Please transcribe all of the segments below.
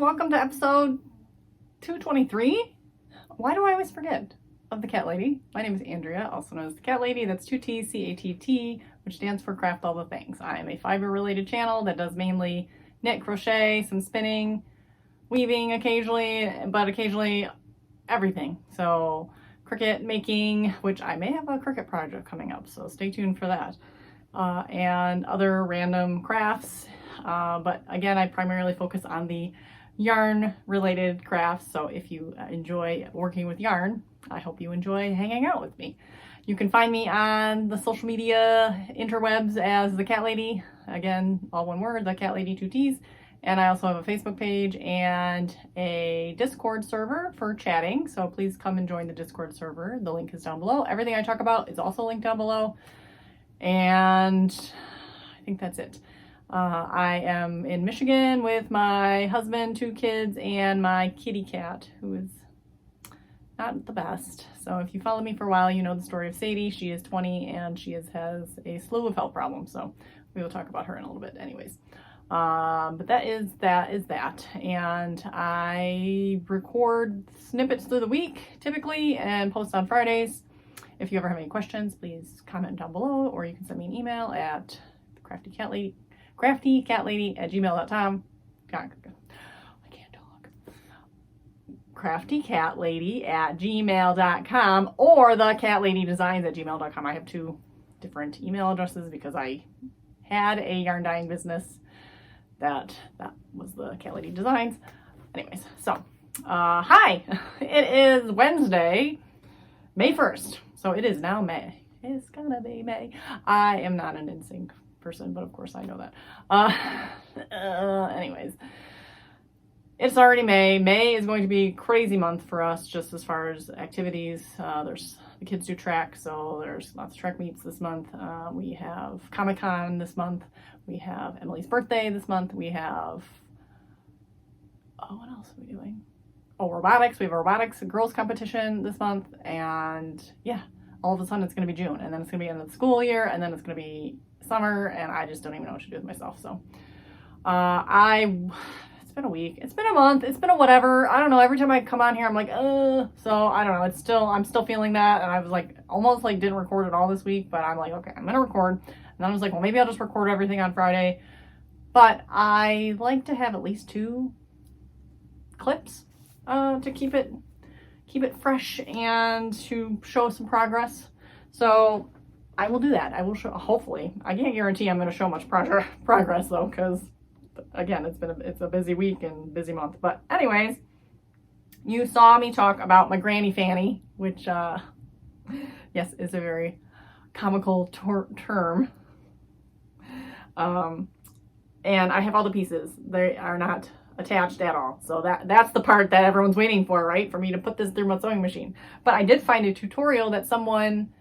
welcome to episode 223. Why do I always forget of the Cat Lady? My name is Andrea, also known as the Cat Lady. That's 2 T's, C-A-T-T, which stands for Craft All the Things. I am a fiber-related channel that does mainly knit, crochet, some spinning, weaving occasionally, but occasionally everything. So Cricut making, which I may have a Cricut project coming up, so stay tuned for that. And other random crafts. But again, I primarily focus on the yarn related crafts. So if you enjoy working with yarn, I hope you enjoy hanging out with me. You can find me on the social media interwebs as the Cat Lady. Again, all one word, the Cat Lady, 2 T's. And I also have a Facebook page and a Discord server for chatting. So please come and join the Discord server. The link is down below. Everything I talk about is also linked down below. And I think that's it. I am in Michigan with my husband, 2 kids, and my kitty cat, who is not the best. So if you follow me for a while, you know the story of Sadie. She is 20 and she has a slew of health problems. So we will talk about her in a little bit anyways. But that is that. And I record snippets through the week typically and post on Fridays. If you ever have any questions, please comment down below, or you can send me an email at craftycatlady@gmail.com. I can't talk. craftycatlady@gmail.com or thecatladydesigns@gmail.com. I have 2 different email addresses because I had a yarn dyeing business that was the Cat Lady Designs. Anyways, so hi, it is Wednesday, May 1st. So it is now May. It's gonna be May. I am not an NSYNC person, but of course I know that. Anyways, it's already May. May is going to be a crazy month for us just as far as activities. There's the kids do track, so there's lots of track meets this month. We have Comic-Con this month. We have Emily's birthday this month. We have, what else are we doing? Robotics. We have a robotics girls competition this month, and yeah, all of a sudden it's going to be June, and then it's going to be end of the school year, and then it's going to be summer, and I just don't even know what to do with myself. So it's been a week, it's been a month, it's been a whatever. I don't know, every time I come on here I'm like so I don't know, I'm still feeling that. And I was like almost like didn't record it all this week, but I'm like, okay, I'm gonna record. And then I was like, well, maybe I'll just record everything on Friday. But I like to have at least 2 clips to keep it fresh and to show some progress. So I will do that. I will show, hopefully. I can't guarantee I'm going to show much progress though, because again, it's a busy week and busy month. But anyways, you saw me talk about my granny Fanny, which yes, is a very comical term. And I have all the pieces. They are not attached at all. So that's the part that everyone's waiting for, right? For me to put this through my sewing machine. But I did find a tutorial that someone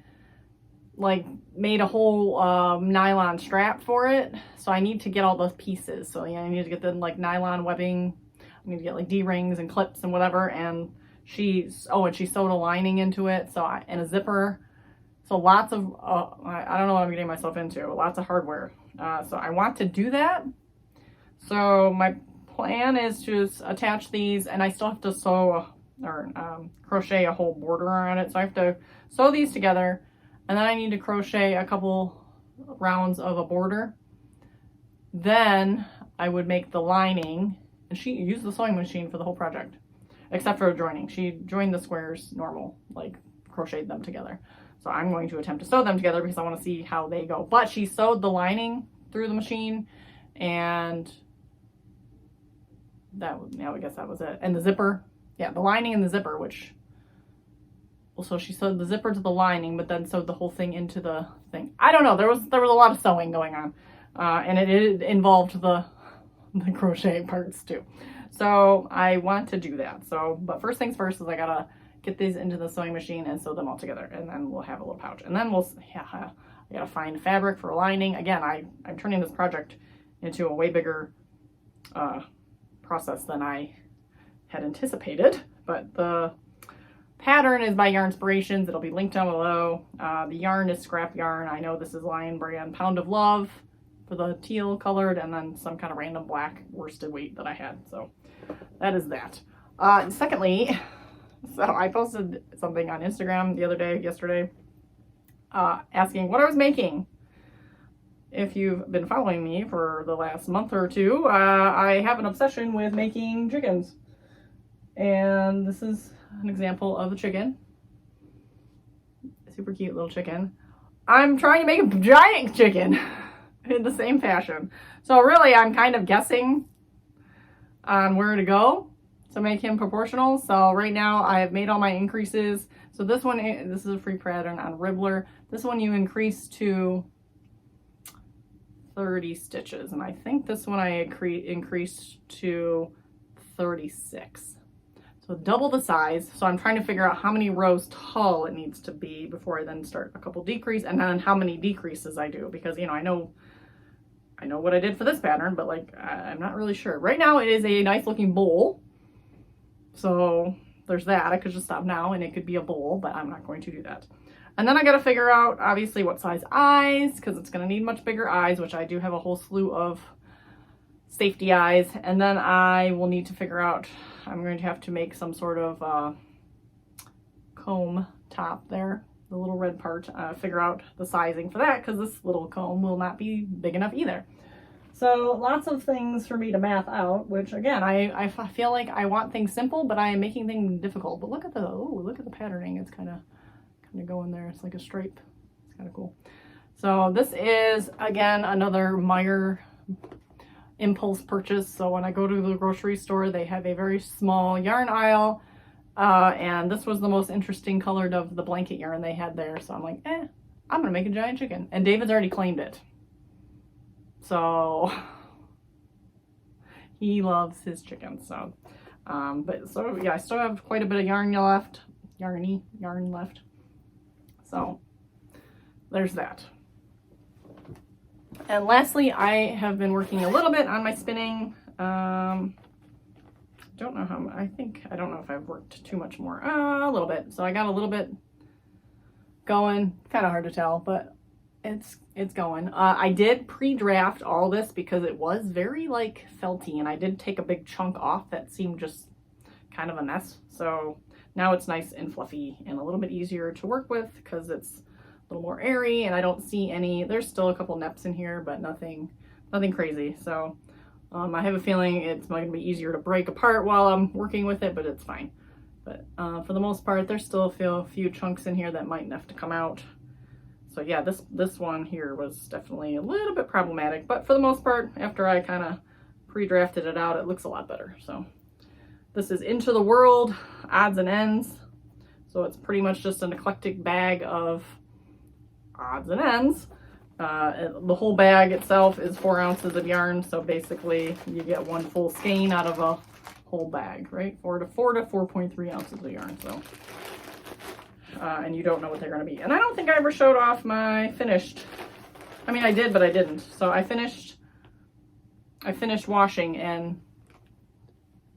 like made a whole nylon strap for it. So I need to get all those pieces. So yeah, I need to get the like nylon webbing. I need to get like D-rings and clips and whatever. And she sewed a lining into it. So and a zipper. So lots of, I don't know what I'm getting myself into. Lots of hardware. So I want to do that. So my plan is to attach these, and I still have to sew or crochet a whole border around it. So I have to sew these together, and then I need to crochet a couple rounds of a border. Then I would make the lining, and she used the sewing machine for the whole project, except for joining. She joined the squares normal, like crocheted them together. So I'm going to attempt to sew them together because I want to see how they go. But she sewed the lining through the machine, and I guess that was it. And the zipper, yeah, the lining and the zipper, which, well, so she sewed the zipper to the lining, but then sewed the whole thing into the thing. I don't know, there was a lot of sewing going on, and it involved the crochet parts too. So I want to do that. So, but first things first is I gotta get these into the sewing machine and sew them all together, and then we'll have a little pouch. And then I gotta find fabric for lining. Again, I'm turning this project into a way bigger process than I had anticipated, but the pattern is by Yarnspirations. It'll be linked down below. The yarn is scrap yarn. I know this is Lion Brand Pound of Love for the teal colored, and then some kind of random black worsted weight that I had. So that is that. Secondly, so I posted something on Instagram yesterday, asking what I was making. If you've been following me for the last month or two, I have an obsession with making chickens. And this is an example of a chicken. Super cute little chicken. I'm trying to make a giant chicken in the same fashion. So really, I'm kind of guessing on where to go to make him proportional. So right now, I have made all my increases. So this one, this is a free pattern on Ravelry. This one you increase to 30 stitches, and I think this one I increased to 36. So double the size. So I'm trying to figure out how many rows tall it needs to be before I then start a couple decrease, and then how many decreases I do, because you know I know what I did for this pattern, but like I'm not really sure. Right now it is a nice looking bowl. So there's that. I could just stop now and it could be a bowl, but I'm not going to do that. And then I got to figure out, obviously, what size eyes, because it's going to need much bigger eyes, which I do have a whole slew of safety eyes. And then I will need to figure out, I'm going to have to make some sort of comb top there, the little red part, figure out the sizing for that, because this little comb will not be big enough either. So lots of things for me to math out, which again, I feel like I want things simple, but I am making things difficult. But look at the patterning. It's kind of going there. It's like a stripe. It's kind of cool. So this is again another Meyer impulse purchase. So when I go to the grocery store, they have a very small yarn aisle, and this was the most interesting colored of the blanket yarn they had there. So I'm like, I'm gonna make a giant chicken, and David's already claimed it. So he loves his chicken. So, so yeah, I still have quite a bit of yarn left. So there's that. And lastly, I have been working a little bit on my spinning. Don't know how, I don't know if I've worked too much more. A little bit. So I got a little bit going. Kind of hard to tell, but it's going. I did pre-draft all this because it was very like felty, and I did take a big chunk off that seemed just kind of a mess. So now it's nice and fluffy and a little bit easier to work with because it's a little more airy, and I don't see any, there's still a couple neps in here, but nothing crazy. So I have a feeling it's going to be easier to break apart while I'm working with it, but it's fine. But for the most part, there's still a few chunks in here that might have to come out. So yeah, this one here was definitely a little bit problematic, but for the most part, after I kind of pre-drafted it out, it looks a lot better. So this is Into the World odds and ends. So it's pretty much just an eclectic bag of odds and ends. The whole bag itself is 4 ounces of yarn. So basically you get one full skein out of a whole bag, right? 4 to 4.3 ounces of yarn. So, and you don't know what they're going to be. And I don't think I ever showed off my finished. I mean, I did, but I didn't. So I finished washing, and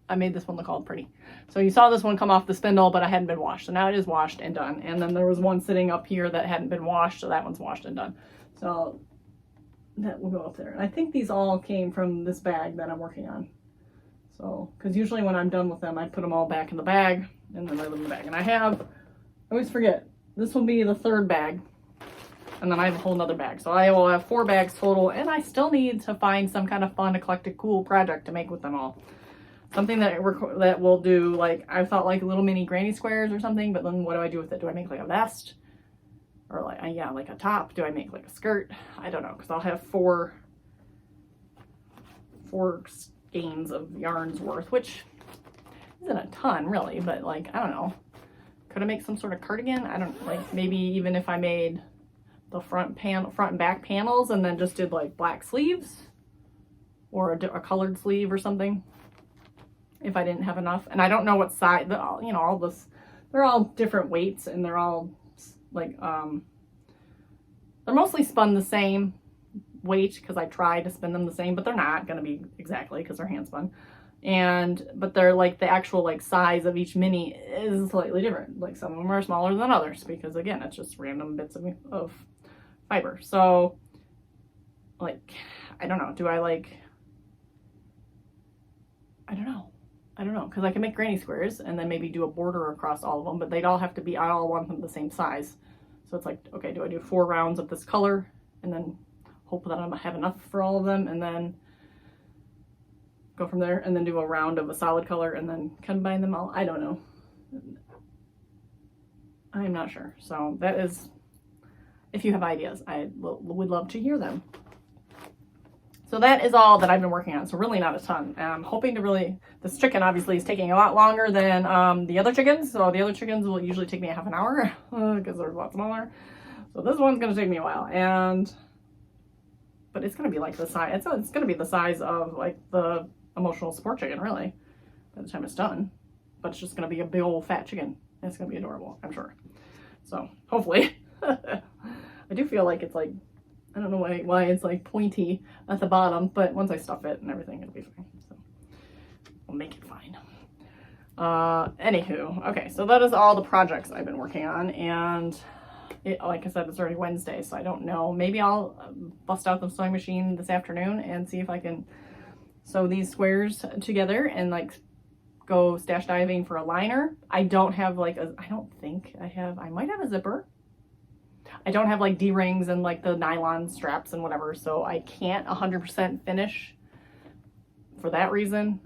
I made this one look all pretty. So you saw this one come off the spindle, but I hadn't been washed. So now it is washed and done. And then there was one sitting up here that hadn't been washed, so that one's washed and done. So that will go up there. And I think these all came from this bag that I'm working on. So, because usually when I'm done with them, I put them all back in the bag, and then I leave them in the bag. And I always forget, this will be the 3rd bag. And then I have a whole nother bag. So I will have 4 bags total, and I still need to find some kind of fun, eclectic, cool project to make with them all. Something that will do, like, I thought like little mini granny squares or something, but then what do I do with it? Do I make like a vest? Or like, yeah, like a top? Do I make like a skirt? I don't know, because I'll have 4 skeins of yarns worth, which isn't a ton really, but like, I don't know. Could I make some sort of cardigan? I don't, like, maybe even if I made the front and back panels and then just did like black sleeves or a colored sleeve or something, if I didn't have enough. And I don't know what size, you know, all this, they're all different weights, and they're all like, they're mostly spun the same weight because I tried to spin them the same, but they're not going to be exactly because they're hand spun. But they're like, the actual like size of each mini is slightly different. Like some of them are smaller than others because again, it's just random bits of fiber. So like, I don't know. Do I like, I don't know. Because I can make granny squares and then maybe do a border across all of them, but they'd all have to be, I all want them the same size. So it's like, okay, do I do 4 rounds of this color and then hope that I have enough for all of them, and then go from there, and then do a round of a solid color and then combine them all? I don't know. I'm not sure. So that is, if you have ideas, I would love to hear them. So that is all that I've been working on. So really not a ton. I'm hoping to really, this chicken obviously is taking a lot longer than the other chickens. So the other chickens will usually take me a half an hour because they're a lot smaller. So this one's going to take me a while. But it's going to be like the size, it's going to be the size of like the emotional support chicken, really, by the time it's done. But it's just going to be a big old fat chicken. It's going to be adorable, I'm sure. So hopefully. I do feel like it's like, I don't know why it's like pointy at the bottom, but once I stuff it and everything, it'll be fine. So we'll make it fine. Anywho, okay, so that is all the projects I've been working on, and like I said, it's already Wednesday, so I don't know. Maybe I'll bust out the sewing machine this afternoon and see if I can sew these squares together and like go stash diving for a liner. I don't have like I don't think I have, I might have a zipper. I don't have like D-rings and like the nylon straps and whatever, so I can't 100% finish for that reason.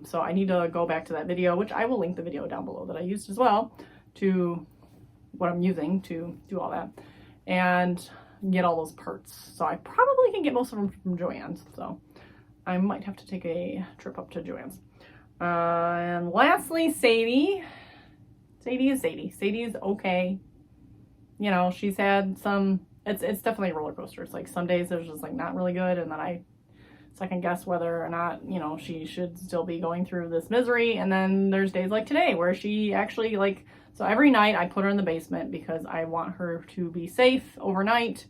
So I need to go back to that video, which I will link the video down below that I used as well, to what I'm using to do all that and get all those parts. So I probably can get most of them from Joann's, so I might have to take a trip up to Joann's. And lastly, Sadie. Sadie is okay. You know, she's had some, it's definitely a roller coaster. It's like some days there's just like not really good, and then I second guess whether or not, you know, she should still be going through this misery. And then there's days like today where she actually like, so every night I put her in the basement because I want her to be safe overnight.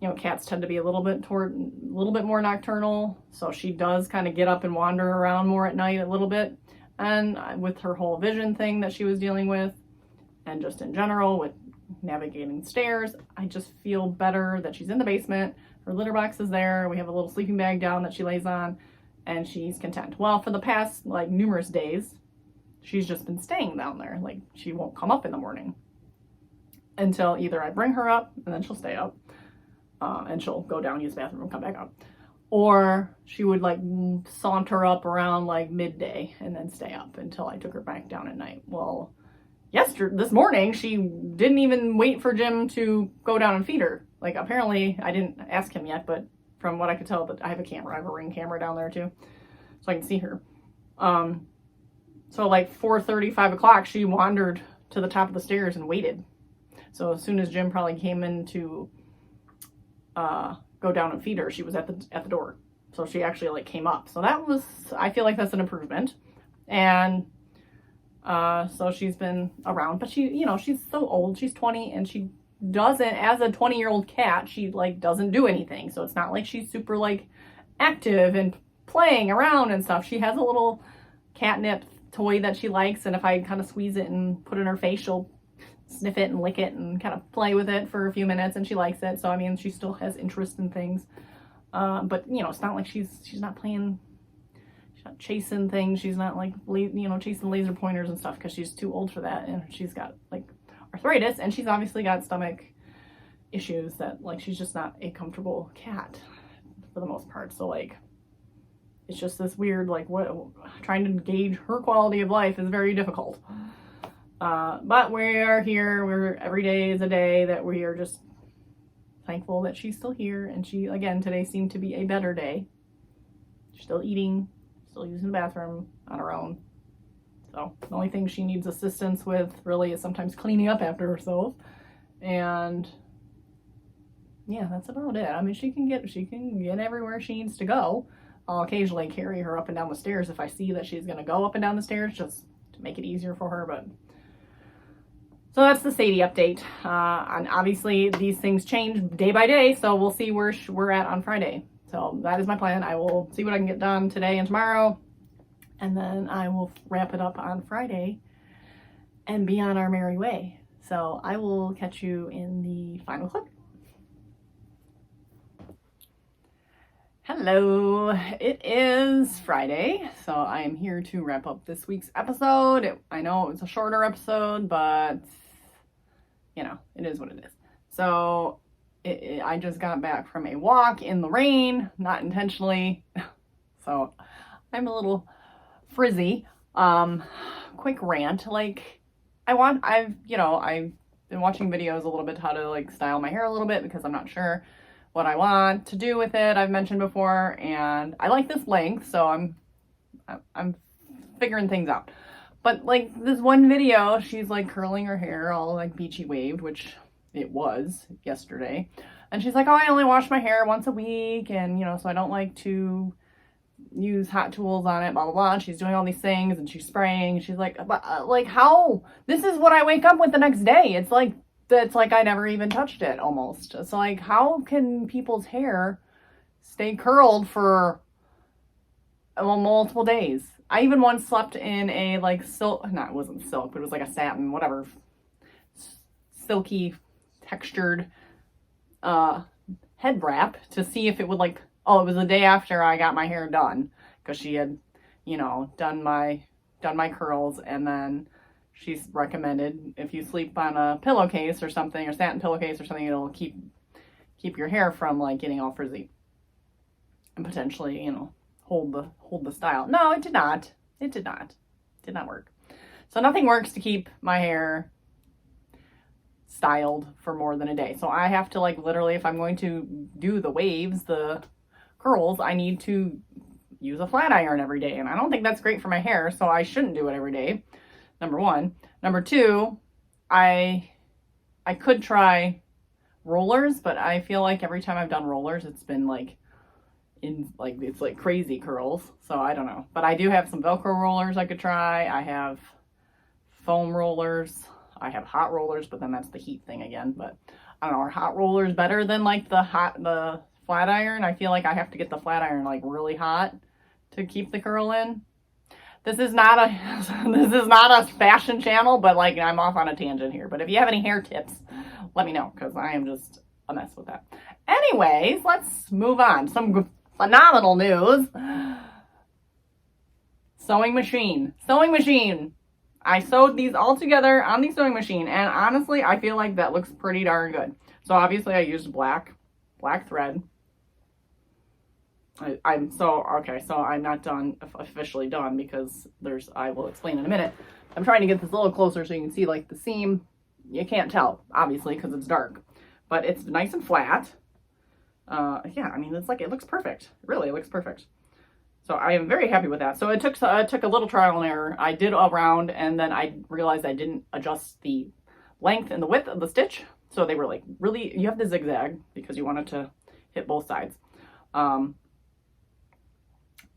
You know, cats tend to be a little bit more nocturnal, so she does kind of get up and wander around more at night a little bit. And with her whole vision thing that she was dealing with, and just in general with navigating stairs, I just feel better that she's in the basement. Her litter box is there. We have a little sleeping bag down that she lays on, and she's content. Well, for the past like numerous days, she's just been staying down there. Like, she won't come up in the morning until either I bring her up and then she'll stay up, and she'll go down, use the bathroom, and come back up. Or she would like saunter up around like midday and then stay up until I took her back down at night. Well, this morning, she didn't even wait for Jim to go down and feed her. Like, apparently, I didn't ask him yet, but from what I could tell, that I have a camera. I have a Ring camera down there too, so I can see her. So like 4:30, 5 o'clock, she wandered to the top of the stairs and waited. So as soon as Jim probably came in to go down and feed her, she was at the door. So she actually like came up. So that was, I feel like that's an improvement. And so she's been around, but she, you know, she's so old, she's 20, and she doesn't, as a 20-year-old cat, she like doesn't do anything. So it's not like she's super like active and playing around and stuff. She has a little catnip toy that she likes, and if I kind of squeeze it and put it in her face, she'll sniff it and lick it and kind of play with it for a few minutes, and she likes it. So I mean, she still has interest in things, but you know, it's not like she's not playing, not chasing things. She's not like, you know, chasing laser pointers and stuff, because she's too old for that, and she's got like arthritis, and she's obviously got stomach issues that like she's just not a comfortable cat for the most part. So like, it's just this weird like, what, trying to gauge her quality of life is very difficult. But we are here. Every day is a day that we are just thankful that she's still here, and she, again, today seemed to be a better day. She's still eating, still using the bathroom on her own. So the only thing she needs assistance with really is sometimes cleaning up after herself. And yeah, that's about it. I mean, she can get everywhere she needs to go. I'll occasionally carry her up and down the stairs if I see that she's going to go up and down the stairs, just to make it easier for her. But so that's the Sadie update. And obviously these things change day by day, so we'll see where we're at on Friday. So that is my plan. I will see what I can get done today and tomorrow, and then I will wrap it up on Friday and be on our merry way. So I will catch you in the final clip. Hello, it is Friday, so I am here to wrap up this week's episode. I know it's a shorter episode, but you know, it is what it is. So I just got back from a walk in the rain, not intentionally, so I'm a little frizzy. Quick rant, like I've been watching videos a little bit how to like style my hair a little bit because I'm not sure what I want to do with it. I've mentioned before, and I like this length, so I'm figuring things out. But like this one video, she's like curling her hair all like beachy waved, which it was yesterday. And she's like, oh, I only wash my hair once a week, and so I don't like to use hot tools on it, blah blah blah. And she's doing all these things and she's spraying. She's like, like how? This is what I wake up with the next day. It's like I never even touched it almost. It's like, how can people's hair stay curled for multiple days? I even once slept in a like silk, it wasn't silk, but it was like a satin, whatever, silky textured head wrap to see if it would like, oh, it was the day after I got my hair done because she had, done my curls, and then she's recommended if you sleep on a pillowcase or something, or satin pillowcase or something, it'll keep your hair from like getting all frizzy and potentially, hold the style. No, it did not. It did not work. So nothing works to keep my hair styled for more than a day. So I have to like literally, if I'm going to do the waves, the curls, I need to use a flat iron every day, and I don't think that's great for my hair, so I shouldn't do it every day. Number one. Number two, I could try rollers, but I feel like every time I've done rollers, it's been like it's like crazy curls. So I don't know. But I do have some Velcro rollers I could try. I have foam rollers. I have hot rollers, but then that's the heat thing again. But I don't know, are hot rollers better than like the flat iron? I feel like I have to get the flat iron like really hot to keep the curl in. This is not a fashion channel, but like I'm off on a tangent here. But if you have any hair tips, let me know, because I am just a mess with that. Anyways, let's move on. Some phenomenal news. Sewing machine. I sewed these all together on the sewing machine, and honestly, I feel like that looks pretty darn good. So obviously I used black thread. So I'm not done, officially done, because I will explain in a minute. I'm trying to get this a little closer so you can see like the seam. You can't tell, obviously, because it's dark, but it's nice and flat. Yeah, I mean, it's like, it looks perfect. It really looks perfect. So I am very happy with that. So it took a little trial and error. I did a round, and then I realized I didn't adjust the length and the width of the stitch. So they were like, really, you have to zigzag because you want it to hit both sides.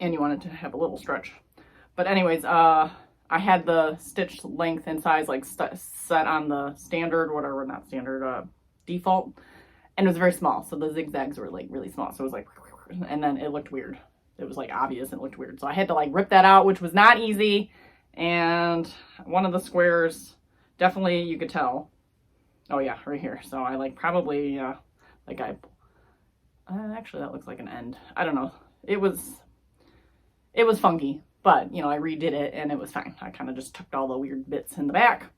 And you want it to have a little stretch. But anyways, I had the stitch length and size like set on the standard, whatever, not standard, default. And it was very small. So the zigzags were like really small. So it was like, and then it looked weird. It was like obvious and it looked weird. So I had to like rip that out, which was not easy. And one of the squares, definitely you could tell. Oh yeah, right here. So I like probably, actually that looks like an end. I don't know. It was funky, but I redid it and it was fine. I kind of just tucked all the weird bits in the back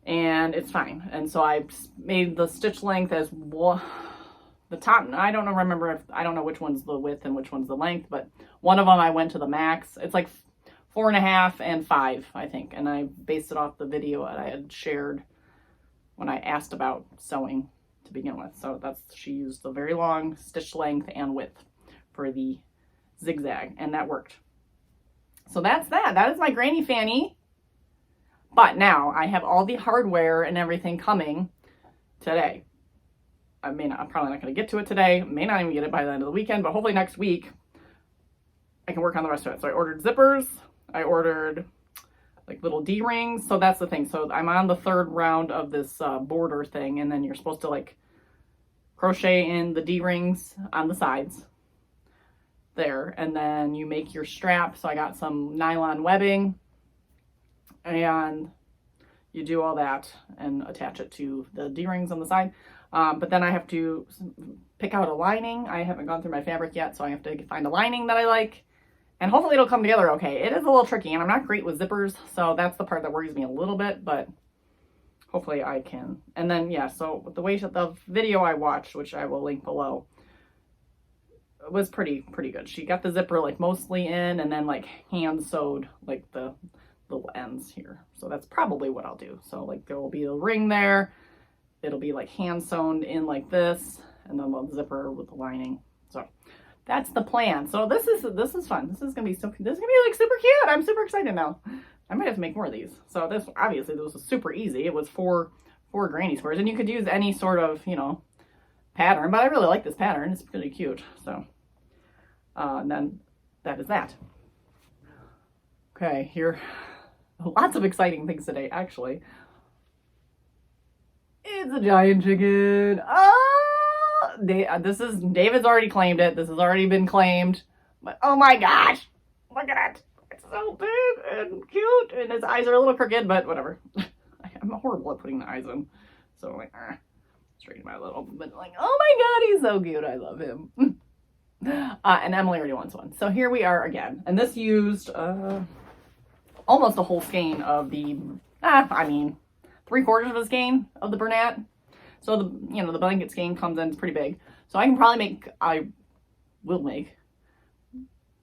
and it's fine. And so I made the stitch length as the top. I don't know which one's the width and which one's the length, but one of them I went to the max. It's like 4.5 and 5, I think. And I based it off the video that I had shared when I asked about sewing to begin with. So she used a very long stitch length and width for the zigzag, and that worked. So that's that. That is my Granny Fanny. But now I have all the hardware and everything coming today. I'm probably not going to get to it today. May not even get it by the end of the weekend, but hopefully next week I can work on the rest of it. So I ordered zippers. I ordered like little D-rings. So that's the thing. So I'm on the third round of this border thing, and then you're supposed to like crochet in the D-rings on the sides there, and then you make your strap. So I got some nylon webbing, and you do all that and attach it to the D-rings on the side. But then I have to pick out a lining. I haven't gone through my fabric yet, so I have to find a lining that I like. And hopefully it'll come together okay. It is a little tricky, and I'm not great with zippers, so that's the part that worries me a little bit, but hopefully I can. And then, yeah, so the way the video I watched, which I will link below, was pretty good. She got the zipper like mostly in, and then like hand sewed like the little ends here. So that's probably what I'll do. So like there will be a ring there. It'll be like hand sewn in like this, and then the zipper with the lining. So that's the plan. So this is fun. This is gonna be like super cute. I'm super excited now. I might have to make more of these. So this was super easy. It was four granny squares, and you could use any sort of, you know, pattern, but I really like this pattern. It's pretty cute. So and then that is that. Okay, here, lots of exciting things today, actually. It's a giant chicken. David's already claimed it. This has already been claimed. But oh my gosh, look at it. It's so big and cute, and his eyes are a little crooked, but whatever. I'm horrible at putting the eyes in. So I'm like, straighten him out a little, but like, oh my god, he's so cute. I love him. And Emily already wants one. So here we are again. And this used almost a whole skein of the, I mean, 3/4 of a skein of the Bernat. So the blanket skein comes in, it's pretty big. So I can probably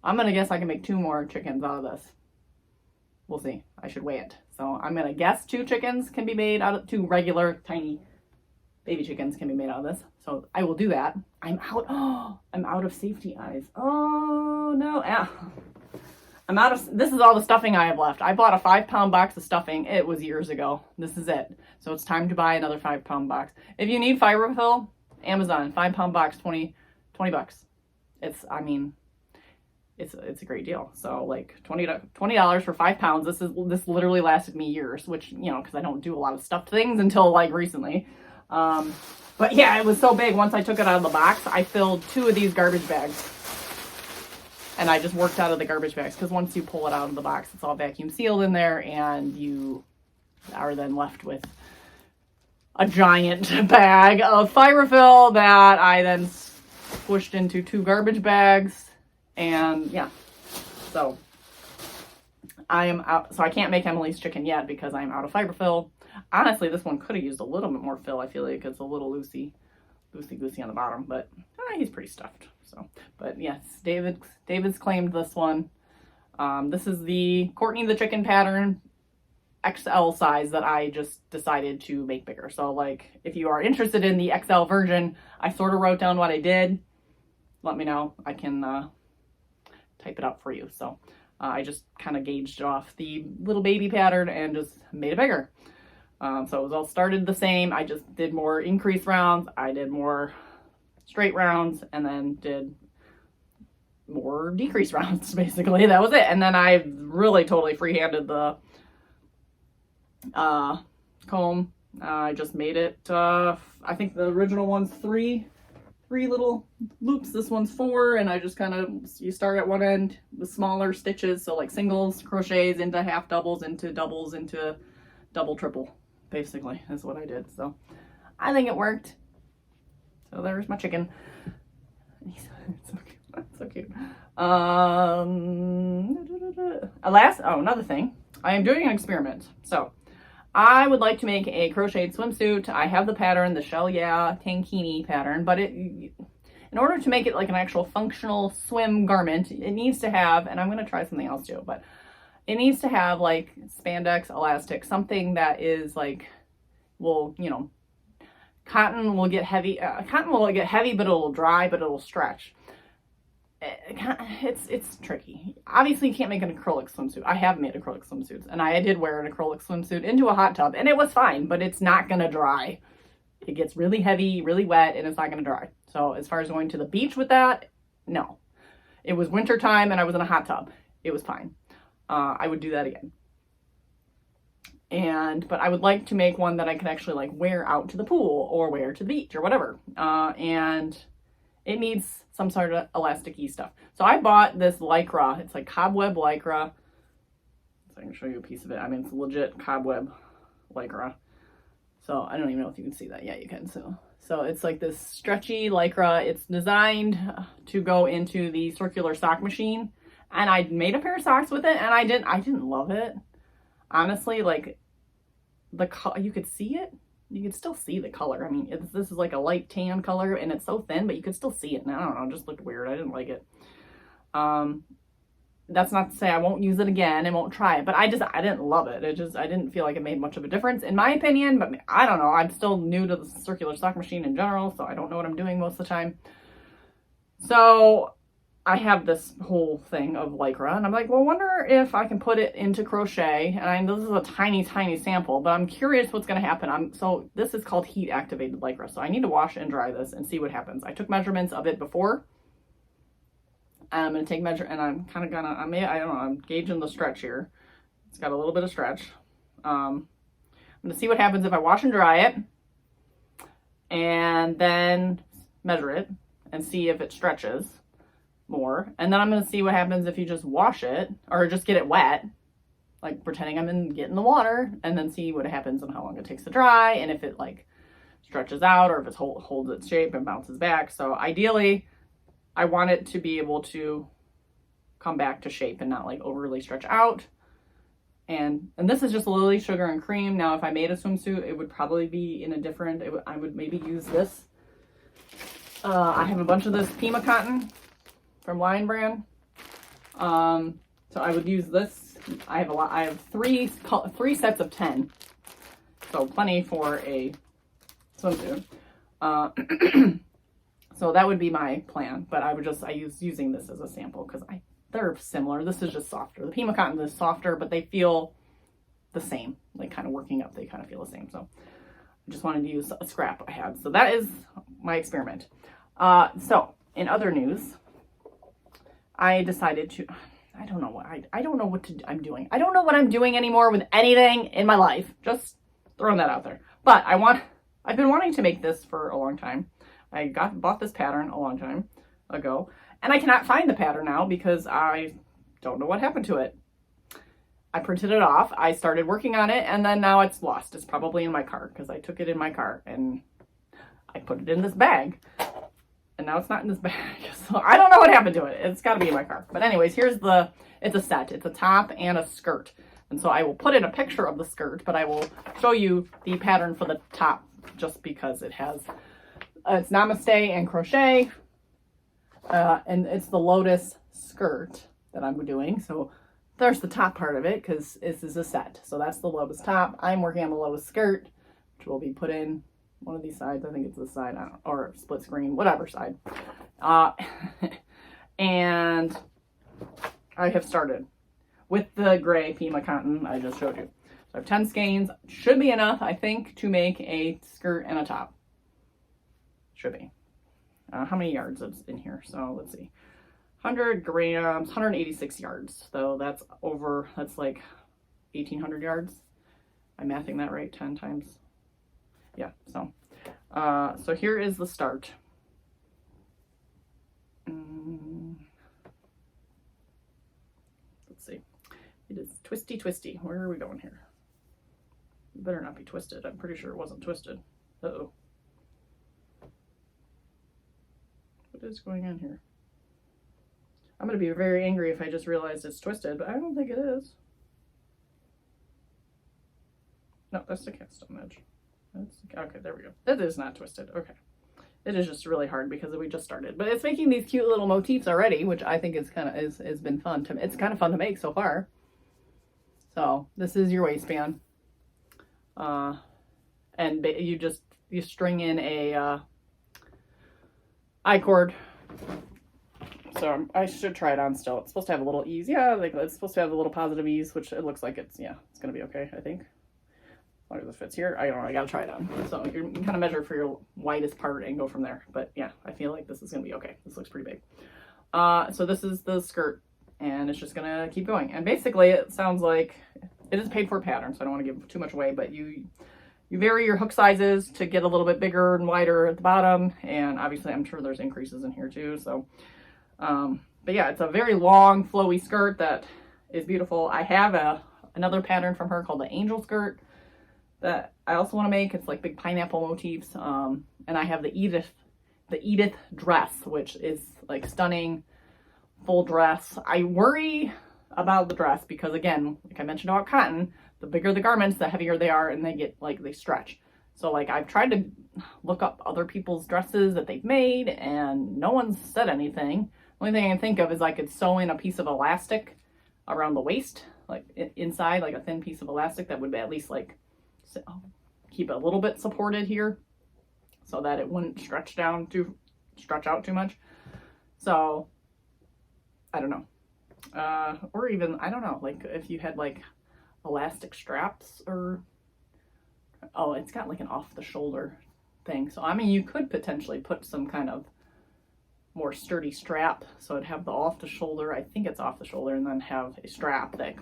I'm gonna guess I can make 2 more chickens out of this. We'll see. I should weigh it. So I'm gonna guess 2 chickens can be made out of 2 regular tiny baby chickens can be made out of this. So I will do that. I'm out of safety eyes. Oh no. This is all the stuffing I have left. I bought a 5-pound box of stuffing. It was years ago. This is it. So it's time to buy another 5-pound box. If you need fiber fill, Amazon, 5-pound box, $20. It's a great deal. So like $20 for 5 pounds. This literally lasted me years, which, you know, because I don't do a lot of stuffed things until like recently. But yeah, it was so big. Once I took it out of the box, I filled 2 of these garbage bags. And I just worked out of the garbage bags, because once you pull it out of the box, it's all vacuum sealed in there, and you are then left with a giant bag of fiberfill that I then squished into 2 garbage bags. And yeah, so I am out. So I can't make Emily's chicken yet because I'm out of fiberfill. Honestly, this one could have used a little bit more fill. I feel like it's a little loosey-goosey on the bottom, but he's pretty stuffed. So, but yes, David's claimed this one. This is the Courtney the Chicken pattern XL size that I just decided to make bigger. So like, if you are interested in the XL version, I sort of wrote down what I did. Let me know. I can type it up for you. So I just kind of gauged off the little baby pattern and just made it bigger. So it was all started the same. I just did more increased rounds. I did more straight rounds, and then did more decreased rounds, basically. That was it. And then I really totally freehanded the comb. I just made it, I think the original one's 3 little loops. This one's 4, and I just kind of, you start at one end with smaller stitches, so like singles, crochets into half doubles, into doubles, into double, triple, basically, is what I did. So I think it worked. So there's my chicken. He's so cute. So cute. Another thing. I am doing an experiment. So I would like to make a crocheted swimsuit. I have the pattern, the Shell Yeah Tankini pattern, but in order to make it like an actual functional swim garment, it needs to have, and I'm going to try something else too, but it needs to have like spandex, elastic, something that is like, well, you know, cotton will get heavy, but it'll dry, but it'll stretch. It's tricky. Obviously, you can't make an acrylic swimsuit. I have made acrylic swimsuits, and I did wear an acrylic swimsuit into a hot tub, and it was fine, but it's not going to dry. It gets really heavy, really wet, and it's not going to dry. So as far as going to the beach with that, no. It was winter time, and I was in a hot tub. It was fine. I would do that again. But I would like to make one that I could actually like wear out to the pool or wear to the beach or whatever. And it needs some sort of elasticy stuff. So I bought this Lycra. It's like cobweb Lycra. So I can show you a piece of it. I mean, it's legit cobweb Lycra. So I don't even know if you can see that. Yeah, you can. So So it's like this stretchy Lycra. It's designed to go into the circular sock machine. And I made a pair of socks with it, and I didn't love it. Honestly, like you could see it. You could still see the color. I mean, this is like a light tan color, and it's so thin, but you could still see it. And I don't know, it just looked weird. I didn't like it. That's not to say I won't use it again and won't try it, but I didn't love it. I didn't feel like it made much of a difference in my opinion, but I don't know. I'm still new to the circular sock machine in general, so I don't know what I'm doing most of the time. So I have this whole thing of Lycra, and I'm like, well, wonder if I can put it into crochet. And this is a tiny, tiny sample, but I'm curious what's going to happen. So this is called heat activated Lycra. So I need to wash and dry this and see what happens. I took measurements of it before. And I'm going to take measure, and I'm kind of I don't know, I'm gauging the stretch here. It's got a little bit of stretch. I'm going to see what happens if I wash and dry it, and then measure it and see if it stretches more. And then I'm going to see what happens if you just wash it or just get it wet, like pretending I'm getting the water, and then see what happens and how long it takes to dry, and if it like stretches out or if it holds its shape and bounces back. So ideally, I want it to be able to come back to shape and not like overly stretch out. And this is just Lily Sugar and Cream. Now, if I made a swimsuit, it would probably be in a different, I would maybe use this. I have a bunch of this Pima cotton from Lion Brand. So I would use this. I have three sets of 10. So plenty for a swimsuit. So that would be my plan, but I use using this as a sample because they're similar. This is just softer. The Pima cotton is softer, but they feel the same, like kind of working up. They kind of feel the same. So I just wanted to use a scrap I had. So that is my experiment. So in other news, I decided to, I don't know what I'm doing. I don't know what I'm doing anymore with anything in my life. Just throwing that out there. But I've been wanting to make this for a long time. I bought this pattern a long time ago, and I cannot find the pattern now because I don't know what happened to it. I printed it off, I started working on it, and then now it's lost. It's probably in my car because I took it in my car and I put it in this bag, and now it's not in this bag. So I don't know what happened to it. It's got to be in my car. But anyways, it's a set. It's a top and a skirt. And so I will put in a picture of the skirt, but I will show you the pattern for the top just because it has... it's Namaste and crochet, and it's the Lotus skirt that I'm doing. So there's the top part of it because this is a set. So that's the Lotus top. I'm working on the Lotus skirt, which will be put in one of these sides. I think it's this side, or split screen, whatever side. And I have started with the gray Pima cotton I just showed you. So I have 10 skeins. Should be enough, I think, to make a skirt and a top. Should be. How many yards is in here? So let's see. 100 grams, 186 yards. So that's like 1,800 yards. I'm mathing that right 10 times. Yeah, so. So here is the start. Let's see. It is twisty, twisty. Where are we going here? It better not be twisted. I'm pretty sure it wasn't twisted. Uh-oh. What is going on here? I'm going to be very angry if I just realized it's twisted, but I don't think it is. No, that's the cast on edge. Okay, there we go. That is not twisted. Okay. It is just really hard because we just started. But it's making these cute little motifs already, which I think is has been fun to, it's kind of fun to make so far. So this is your waistband. And you string in a I-cord. So I should try it on still. It's supposed to have a little ease. Yeah, like it's supposed to have a little positive ease, which it looks like it's going to be okay, I think. As long as it fits here. I don't know, I gotta try it on. So you can kind of measure for your widest part and go from there. But yeah, I feel like this is gonna be okay. This looks pretty big. So this is the skirt, and it's just gonna keep going. And basically it sounds like it is a paid for pattern, so I don't want to give too much away, but you vary your hook sizes to get a little bit bigger and wider at the bottom, and obviously I'm sure there's increases in here too. So but yeah, it's a very long flowy skirt that is beautiful. I have another pattern from her called the angel skirt that I also want to make. It's like big pineapple motifs, and And I have the Edith dress, which is like stunning full dress. I worry about the dress because, again, like I mentioned about cotton, the bigger the garments, the heavier they are, and they get like, they stretch. So like I've tried to look up other people's dresses that they've made and no one's said anything. The only thing I can think of is I could sew in a piece of elastic around the waist, like inside, like a thin piece of elastic that would at least like keep it a little bit supported here so that it wouldn't stretch out too much. So I don't know. Or even, I don't know, like if you had like elastic straps or, oh, it's got like an off the shoulder thing. So, I mean, you could potentially put some kind of more sturdy strap. So it'd have the off the shoulder, I think it's off the shoulder, and then have a strap that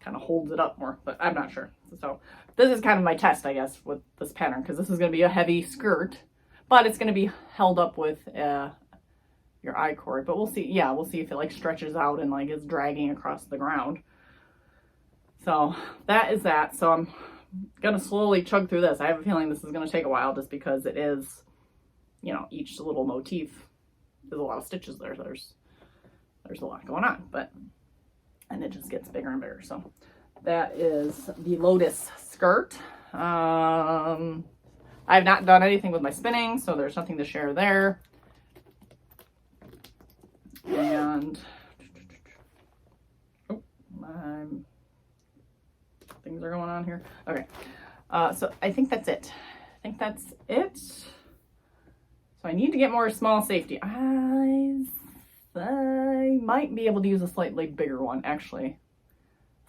kind of holds it up more, but I'm not sure. So this is kind of my test, I guess, with this pattern, because this is going to be a heavy skirt, but it's going to be held up with your I-cord. But we'll see. Yeah, we'll see if it like stretches out and like is dragging across the ground. So that is that. So I'm going to slowly chug through this. I have a feeling this is going to take a while just because it is, you know, each little motif, there's a lot of stitches there. So there's a lot going on, and it just gets bigger and bigger. So that is the Lotus skirt. I've not done anything with my spinning, so there's nothing to share there. And things are going on here. Okay, so I think that's it. So I need to get more small safety eyes. I might be able to use a slightly bigger one, actually.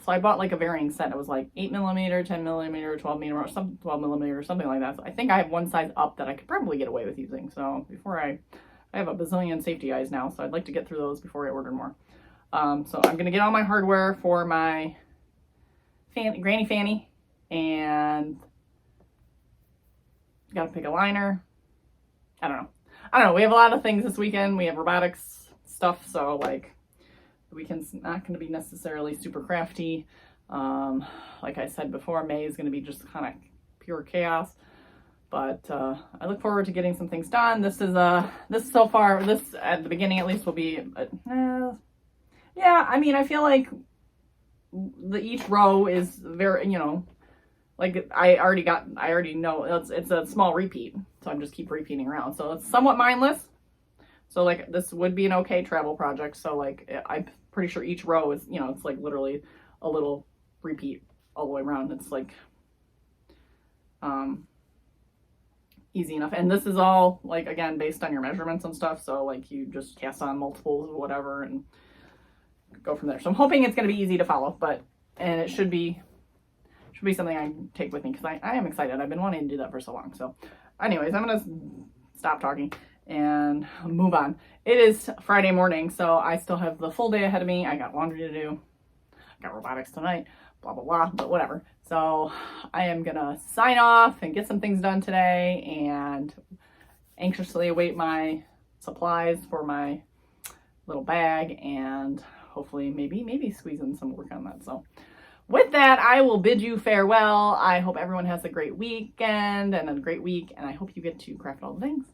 So I bought like a varying set. It was like 8mm, 10mm, 12mm, 12mm, or something like that. So I think I have one size up that I could probably get away with using. So before I have a bazillion safety eyes now, so I'd like to get through those before I order more. So I'm going to get all my hardware for my Granny Fanny, and got to pick a liner. I don't know. We have a lot of things this weekend. We have robotics stuff, so like the weekend's not going to be necessarily super crafty. Like I said before, May is going to be just kind of pure chaos. But I look forward to getting some things done. This so far, this at the beginning at least will be, yeah, I mean, I feel like each row is very, you know, like I already know it's a small repeat. So I'm just keep repeating around. So it's somewhat mindless. So like this would be an okay travel project. So like I'm pretty sure each row is, you know, it's like literally a little repeat all the way around. It's like, easy enough. And this is all like, again, based on your measurements and stuff. So like you just cast on multiples or whatever and go from there. So I'm hoping it's going to be easy to follow, and it should be something I can take with me because I am excited. I've been wanting to do that for so long. So anyways, I'm going to stop talking and move on. It is Friday morning, so I still have the full day ahead of me. I got laundry to do. I got robotics tonight, blah, blah, blah, but whatever. So I am going to sign off and get some things done today and anxiously await my supplies for my little bag and hopefully maybe squeeze in some work on that. So with that, I will bid you farewell. I hope everyone has a great weekend and a great week, and I hope you get to craft all the things.